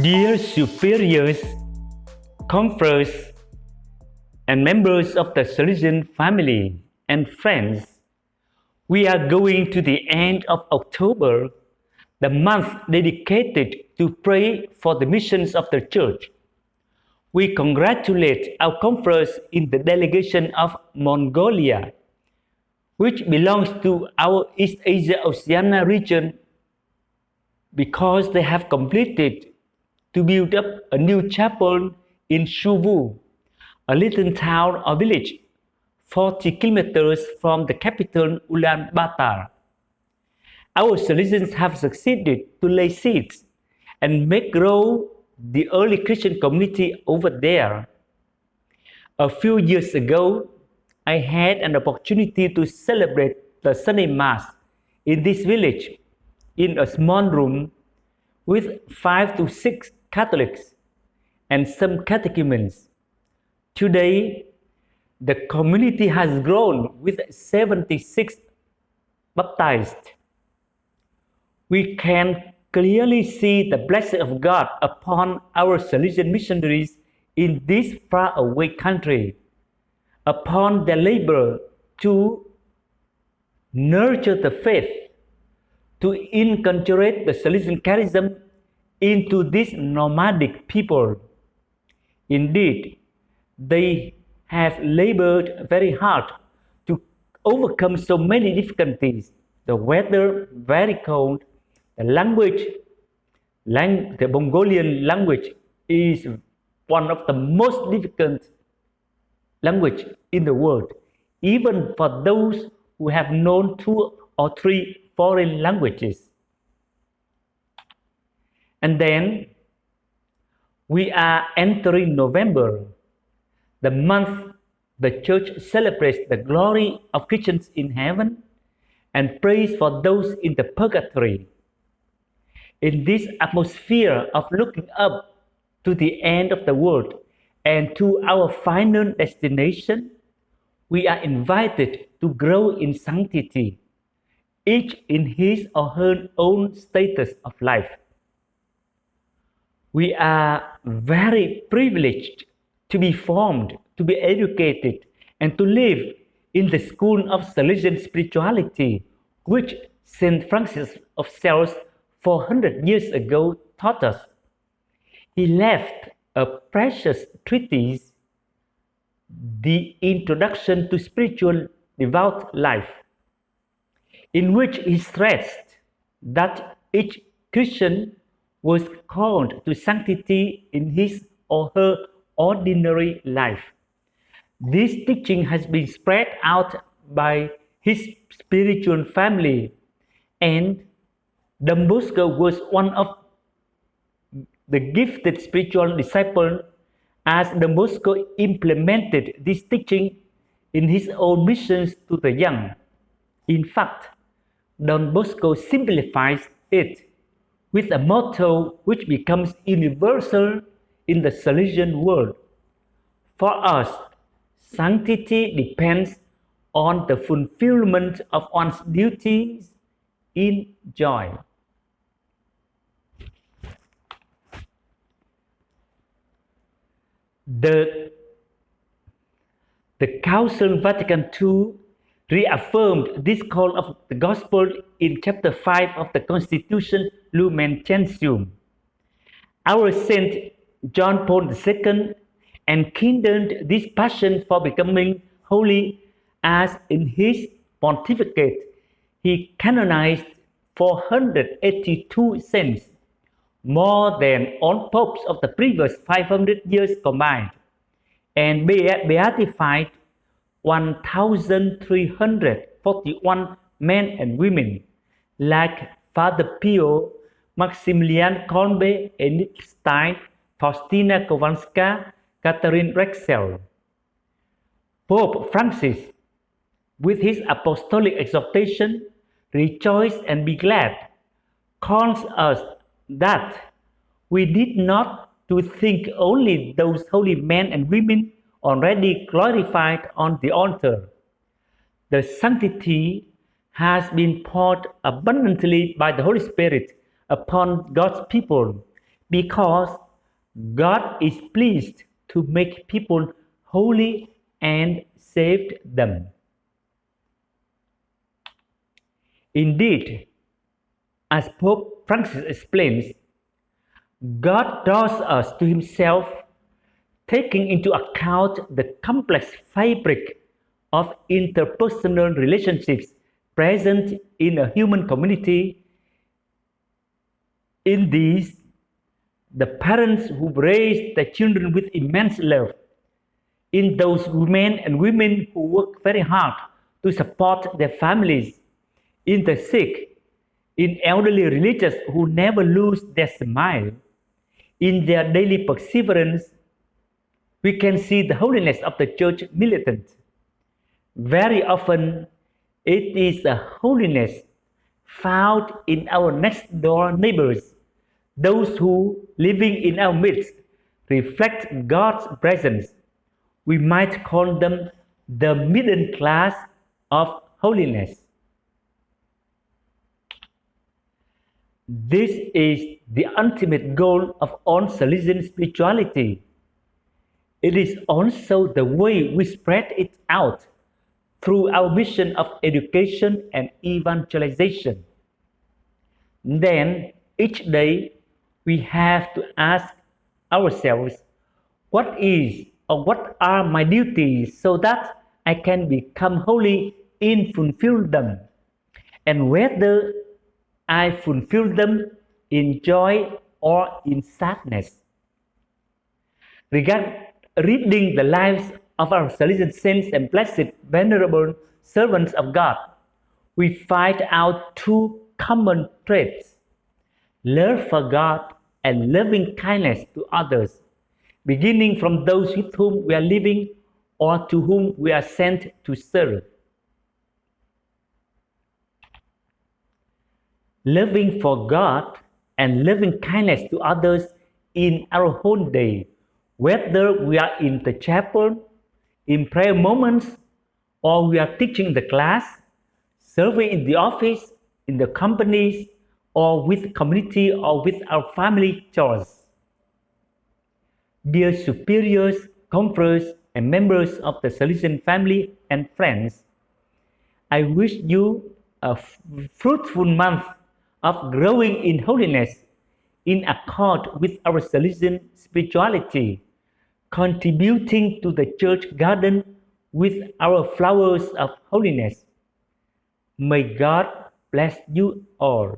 Dear superiors, conference, and members of the Salesian family and friends, we are going to the end of October, the month dedicated to pray for the missions of the Church. We congratulate our conference in the delegation of Mongolia, which belongs to our East Asia Oceania region, because they have completed to build up a new chapel in Shuvu, a little town or village 40 kilometers from the capital Ulaanbaatar. Our Salesians have succeeded to lay seeds and make grow the early Christian community over there. A few years ago, I had an opportunity to celebrate the Sunday Mass in this village in a small room with 5 to 6 Catholics and some catechumens. Today, the community has grown with 76 baptized. We can clearly see the blessing of God upon our Salesian missionaries in this faraway country, upon their labor to nurture the faith, to inculcate the Salesian charism into this nomadic people. Indeed, they have labored very hard to overcome so many difficulties. The weather very cold, the the Mongolian language is one of the most difficult language in the world, even for those who have known 2 or 3 foreign languages. And then we are entering November, the month the Church celebrates the glory of Christians in heaven and prays for those in the purgatory. In this atmosphere of looking up to the end of the world and to our final destination, we are invited to grow in sanctity, each in his or her own status of life. We are very privileged to be formed, to be educated, and to live in the school of Salesian spirituality, which Saint Francis of Sales 400 years ago taught us. He left a precious treatise, The Introduction to Spiritual Devout Life, in which he stressed that each Christian was called to sanctity in his or her ordinary life. This teaching has been spread out by his spiritual family, and Don Bosco was one of the gifted spiritual disciples, as Don Bosco implemented this teaching in his own missions to the young. In fact, Don Bosco simplifies it with a motto which becomes universal in the Salesian world. For us, sanctity depends on the fulfillment of one's duties in joy. The Council Vatican II reaffirmed this call of the Gospel in chapter 5 of the Constitution Lumen Gentium. Our Saint John Paul II enkindled this passion for becoming holy, as in his pontificate he canonized 482 saints, more than all popes of the previous 500 years combined, and beatified 1,341 men and women, like Father Pio, Maximilian Kolbe, Edith Stein, Faustina Kowalska, Catherine Drexel. Pope Francis, with his apostolic exhortation, "Rejoice and be glad," calls us that we need not to think only those holy men and women already glorified on the altar. The sanctity has been poured abundantly by the Holy Spirit upon God's people, because God is pleased to make people holy and saved them. Indeed, as Pope Francis explains, God draws us to Himself, taking into account the complex fabric of interpersonal relationships present in a human community. In these, the parents who raise their children with immense love, in those men and women who work very hard to support their families, in the sick, in elderly religious who never lose their smile, in their daily perseverance, we can see the holiness of the church militant. Very often, it is a holiness found in our next door neighbors, those who, living in our midst, reflect God's presence. We might call them the middle class of holiness. This is the ultimate goal of all Salesian spirituality. It is also the way we spread it out through our mission of education and evangelization. Then, each day, we have to ask ourselves, what is or what are my duties so that I can become holy and fulfill them, and whether I fulfill them in joy or in sadness. Reading the lives of our Salesian saints and blessed venerable servants of God, we find out two common traits: love for God and loving kindness to others, beginning from those with whom we are living or to whom we are sent to serve. Loving for God and loving kindness to others in our whole day, whether we are in the chapel, in prayer moments, or we are teaching the class, serving in the office, in the companies, or with community or with our family churches. Dear superiors, confreres, and members of the Salesian family and friends, I wish you a fruitful month of growing in holiness in accord with our Salesian spirituality, contributing to the church garden with our flowers of holiness. May God bless you all.